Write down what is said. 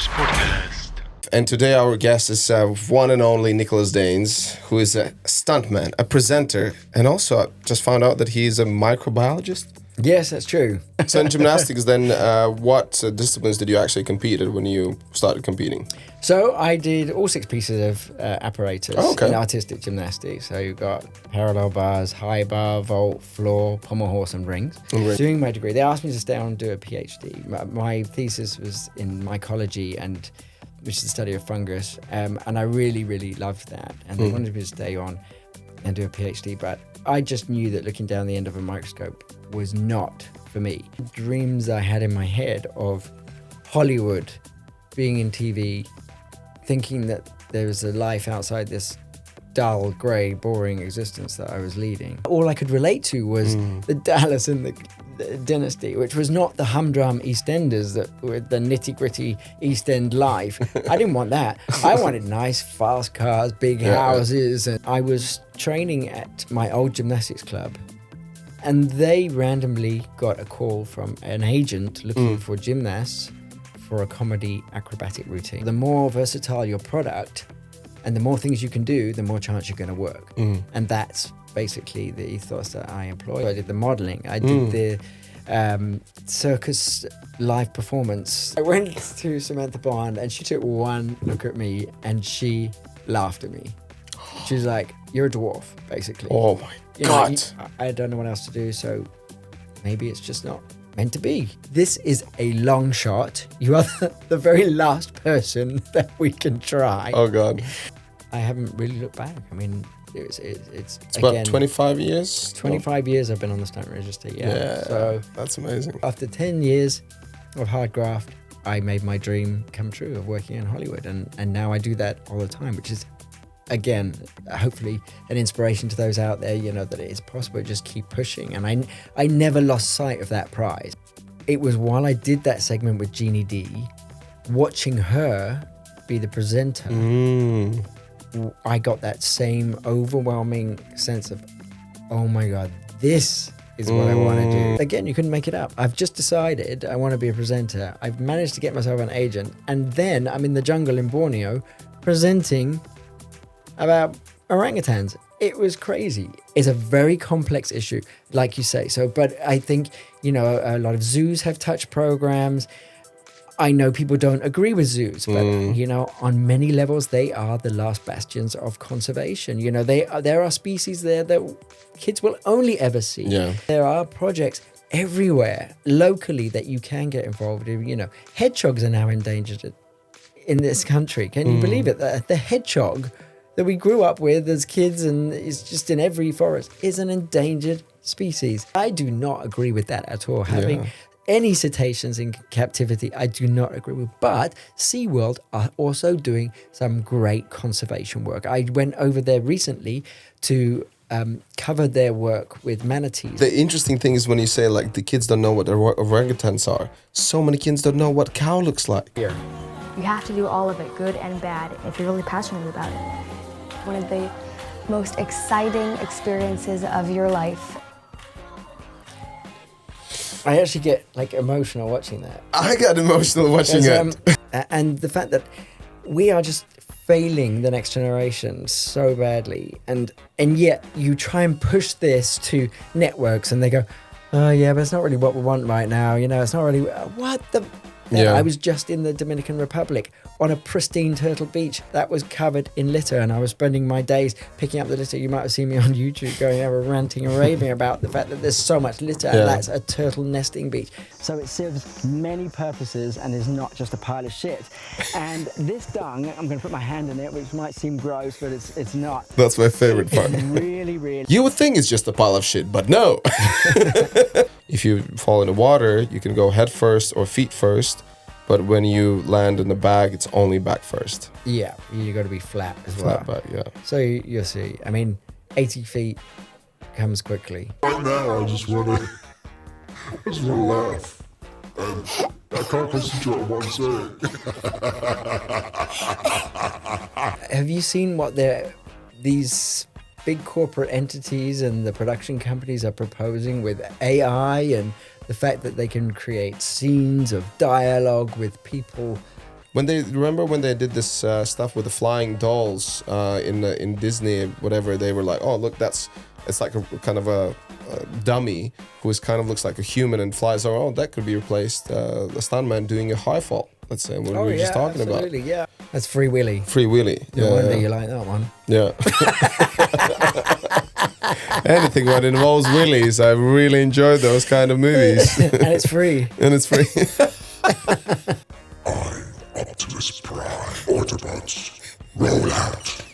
Renars podcast. And today our guest is one and only Nicholas Daines, who is a stuntman, a presenter, and also I just found out that he is a microbiologist. Yes, that's true. So in gymnastics, then, what disciplines did you actually compete in when you started competing? So I did all 6 pieces of apparatus in artistic gymnastics. So you've got parallel bars, high bar, vault, floor, pommel horse, and rings. Doing my degree, they asked me to stay on and do a PhD. My thesis was in mycology, which is the study of fungus, and I really, really loved that. And they wanted me to stay on and do a PhD, but I just knew that looking down the end of a microscope was not for me. Dreams I had in my head of Hollywood, being in TV, thinking that there was a life outside this dull, grey, boring existence that I was leading. All I could relate to was the Dallas and the Dynasty, which was not the humdrum EastEnders that were the nitty-gritty East End life. I didn't want that. I wanted nice, fast cars, big houses. And I was training at my old gymnastics club, and they randomly got a call from an agent looking for gymnasts for a comedy acrobatic routine. The more versatile your product and the more things you can do, the more chance you're going to work. And that's basically the ethos that I employ. I did the modeling. I did the circus live performance. I went to Samantha Bond and she took one look at me and she laughed at me. She was like, "You're a dwarf," basically. Oh my God. I don't know what else to do, so maybe it's just not meant to be. This is a long shot. You are the very last person that we can try. Oh God. I haven't really looked back. I mean, it's about again, 25 years? 25 years I've been on the stunt register, yeah. So that's amazing. after 10 years of hard graft, I made my dream come true of working in Hollywood. And now I do that all the time, which is, again, hopefully an inspiration to those out there, that it is possible. Just keep pushing. And I never lost sight of that prize. It was while I did that segment with Jeannie D, watching her be the presenter, I got that same overwhelming sense of, oh my God, this is what I want to do. Again, you couldn't make it up. I've just decided I want to be a presenter. I've managed to get myself an agent. And then I'm in the jungle in Borneo presenting about orangutans. It was crazy. It's a very complex issue, like you say. But I think, a lot of zoos have touch programs. I know people don't agree with zoos, but, on many levels, they are the last bastions of conservation. There are species there that kids will only ever see. Yeah. There are projects everywhere locally that you can get involved in. Hedgehogs are now endangered in this country. Can you believe it? The hedgehog that we grew up with as kids and is just in every forest is an endangered species. I do not agree with that at all. Having any cetaceans in captivity, I do not agree with. But SeaWorld are also doing some great conservation work. I went over there recently to cover their work with manatees. The interesting thing is when you say, like, the kids don't know what orangutans are. So many kids don't know what cow looks like. Here. You have to do all of it, good and bad, if you're really passionate about it. One of the most exciting experiences of your life. I actually get emotional watching that. I got emotional watching it. And the fact that we are just failing the next generation so badly, and yet you try and push this to networks, and they go, "Oh yeah, but it's not really what we want right now. It's not really what the." Yeah. I was just in the Dominican Republic on a pristine Turtle Beach that was covered in litter, and I was spending my days picking up the litter. You might have seen me on YouTube going over ranting and raving about the fact that there's so much litter, and that's a turtle nesting beach. So it serves many purposes and is not just a pile of shit. And this dung, I'm going to put my hand in it, which might seem gross, but it's not. That's my favorite part. Really, really. You would think it's just a pile of shit, but no. If you fall in the water, you can go head first or feet first. But when you land in the bag, it's only back first. Yeah, you got to be flat as well. Flat back, yeah. So you'll see. I mean, 80 feet comes quickly. Right now, I just want to laugh. And I can't concentrate on what I'm saying. Have you seen what these big corporate entities and the production companies are proposing with AI and the fact that they can create scenes of dialogue with people When they did this stuff with the flying dolls in Disney, whatever, they were like, oh look, it's like a kind of a dummy who kind of looks like a human and flies. Oh, that could be replaced. The stuntman doing a high fall. Let's say what we were just talking about. Yeah, that's Free Willy. Free Willy. No wonder you like that one. Yeah. Anything that involves willies, I really enjoy those kind of movies. And it's free. And it's free. I'm Optimus Prime. Autobots, roll out.